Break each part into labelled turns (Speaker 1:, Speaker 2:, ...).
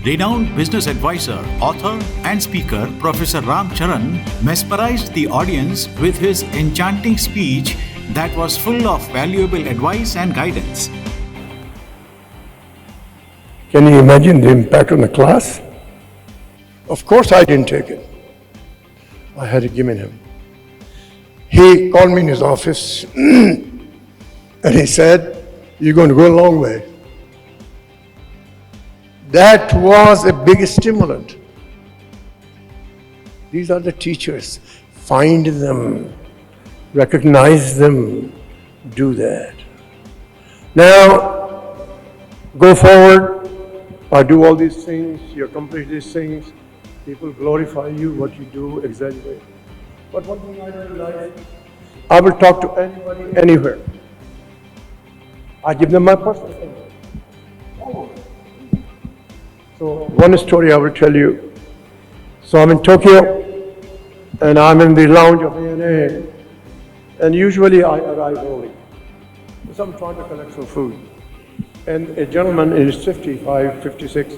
Speaker 1: Renowned business advisor, author, and speaker Professor Charan mesmerized the audience with his enchanting speech that was full of valuable advice and guidance.
Speaker 2: Can you imagine the impact on the class? Of course I didn't take it. I had it given him. He called me in his office and he said, "You're going to go a long way." That was a big stimulant. These are the teachers. Find them, recognize them, do that. Now, go forward. I do all these things, you accomplish these things, people glorify you, what you do, exaggerate. But one thing I realize, I will talk to anybody, anywhere. I give them my personal thing. So one story I will tell you. So I'm in Tokyo, and I'm in the lounge of ANA, and usually I arrive early. So I'm trying to collect some food. And a gentleman in his 55, 56,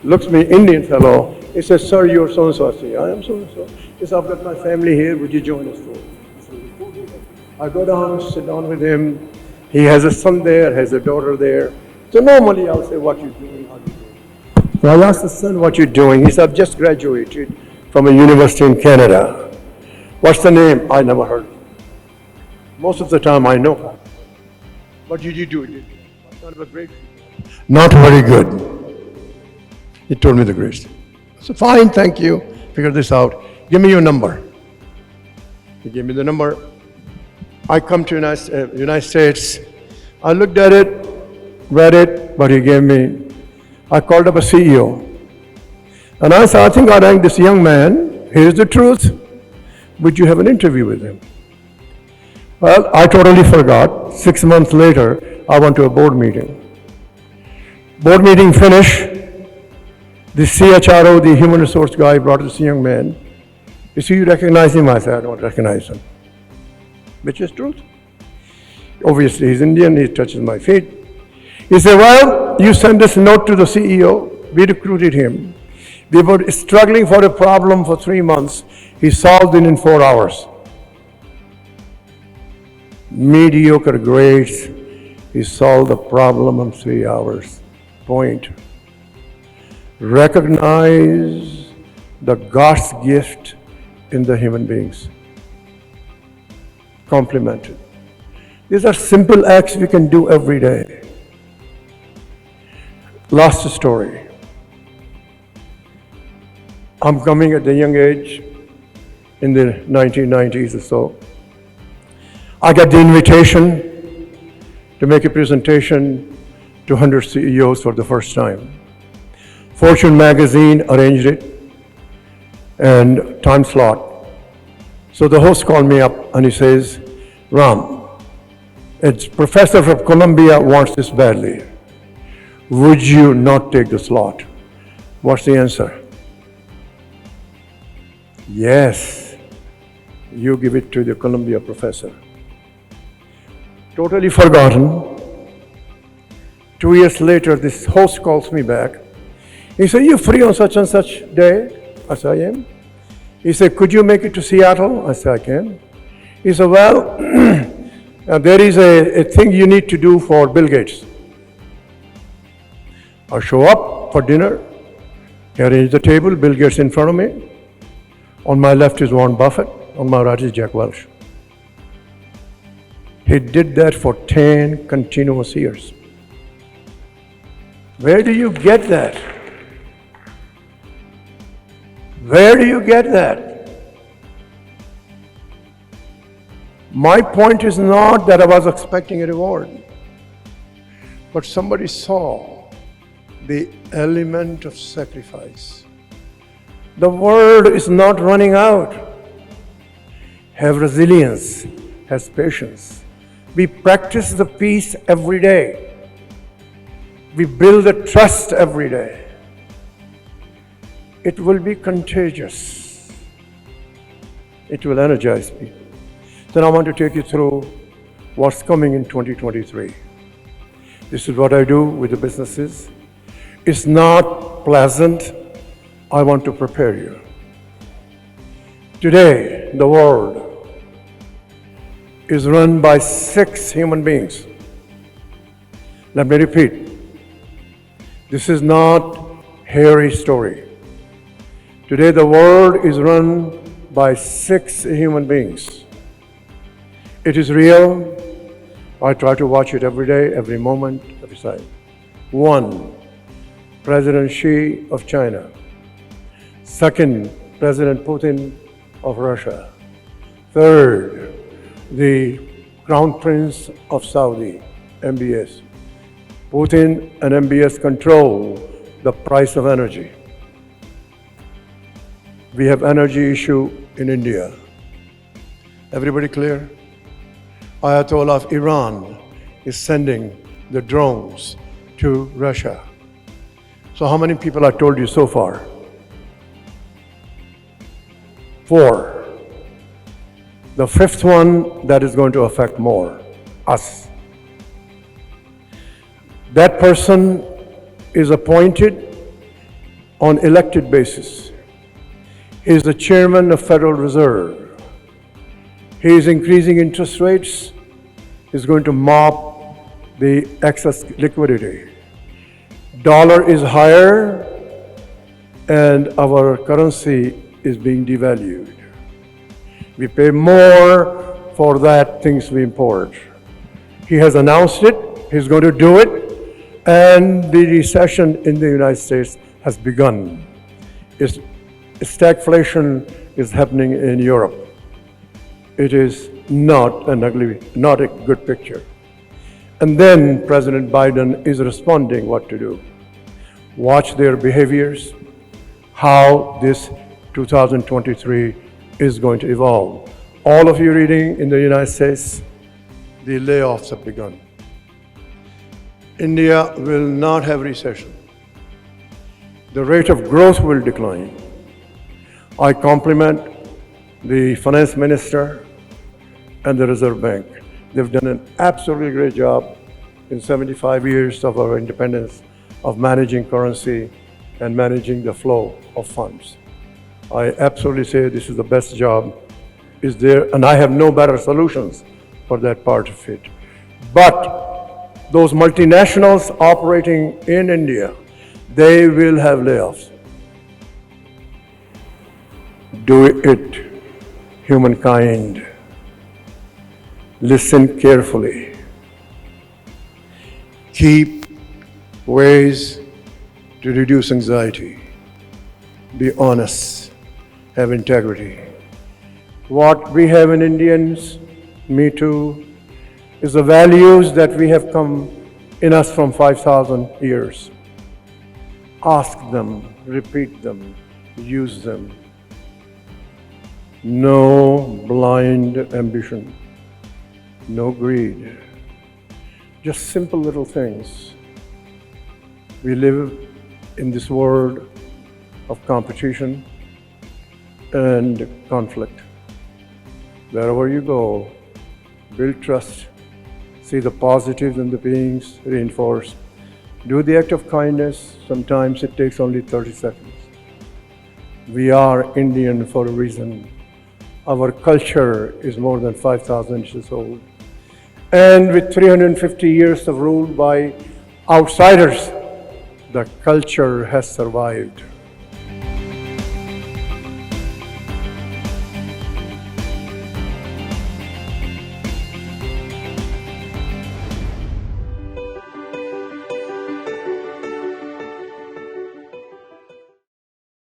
Speaker 2: looks me, Indian fellow, he says, "Sir, you're so-and-so." I say, "I am so-and-so." He says, "I've got my family here, would you join us for?" I go down, sit down with him. He has a son there, has a daughter there. So normally I'll say, "What you doing? How you doing?" So I asked the son, "What you doing?" He said, "I've just graduated from a university in Canada." "What's the name?" "I never heard. Most of the time I know. What did you do? Not very good. He told me the grades. I said, "Fine, thank you. Figure this out. Give me your number." He gave me the number. I come to United States. I looked at it, read it, but he gave me. I called up a CEO. And I said, "I think I like this young man. Here's the truth. Would you have an interview with him?" Well, I totally forgot. 6 months later, I went to a board meeting. Board meeting finished. The CHRO, the human resource guy, brought this young man. "You see, you recognize him?" I said, "I don't recognize him." Which is truth. Obviously, he's Indian, he touches my feet. He said, "Well, you send this note to the CEO. We recruited him. We were struggling for a problem for 3 months. He solved it in 4 hours. Mediocre grades. He solved the problem in 3 hours. Point. Recognize the God's gift in the human beings. Compliment it. These are simple acts we can do every day. Last story. I'm coming at a young age, in the 1990s or so. I got the invitation to make a presentation to 100 CEOs for the first time. Fortune magazine arranged it and time slot. So the host called me up and he says, "Ram, a professor from Columbia wants this badly. Would you not take the slot?" What's the answer? Yes, you give it to the Columbia professor. Totally forgotten. 2 years later, this host calls me back. He said, "You free on such and such day?" I said, "I am." He said, "Could you make it to Seattle?" I said, "I can." He said, "Well, there is a thing you need to do for Bill Gates." I show up for dinner. He arranged the table, Bill Gates in front of me. On my left is Warren Buffett. On my right is Jack Welch. He did that for 10 continuous years. Where do you get that? Where do you get that? My point is not that I was expecting a reward, but somebody saw the element of sacrifice. The world is not running out. Have resilience, have patience. We practice the peace every day. We build the trust every day. It will be contagious. It will energize people. Then I want to take you through what's coming in 2023. This is what I do with the businesses. is not pleasant, I want to prepare you. Today, the world is run by 6 human beings. Let me repeat. This is not hairy story. Today, the world is run by 6 human beings. It is real. I try to watch it every day, every moment, every second. 1, President Xi of China. 2nd, President Putin of Russia. 3rd, the Crown Prince of Saudi, MBS. Putin and MBS control the price of energy. We have energy issue in India. Everybody clear? Ayatollah of Iran is sending the drones to Russia. So how many people I told you so far? 4. The 5th one that is going to affect more, us. That person is appointed on elected basis. He is the chairman of Federal Reserve. He is increasing interest rates. He's going to mop the excess liquidity. Dollar is higher and our currency is being devalued. We pay more for that things we import. He has announced it, he's going to do it, and the recession in the United States has begun. Stagflation is happening in Europe. It is not a good picture. And then President Biden is responding what to do. Watch their behaviors, how this 2023 is going to evolve. All of you reading in the United States, the layoffs have begun. India will not have recession. The rate of growth will decline. I compliment the finance minister and the Reserve Bank. They've done an absolutely great job in 75 years of our independence of managing currency and managing the flow of funds. I absolutely say this is the best job is there, and I have no better solutions for that part of it. But those multinationals operating in India, they will have layoffs. Do it, humankind. Listen carefully. Keep ways to reduce anxiety. Be honest. Have integrity. What we have in Indians, me too, is the values that we have come in us from 5,000 years. Ask them, repeat them, use them. No blind ambition, no greed, just simple little things. We live in this world of competition and conflict. Wherever you go, build trust, see the positives in the beings, reinforce. Do the act of kindness, sometimes it takes only 30 seconds. We are Indian for a reason. Our culture is more than 5,000 years old. And with 350 years of rule by outsiders, the culture has survived.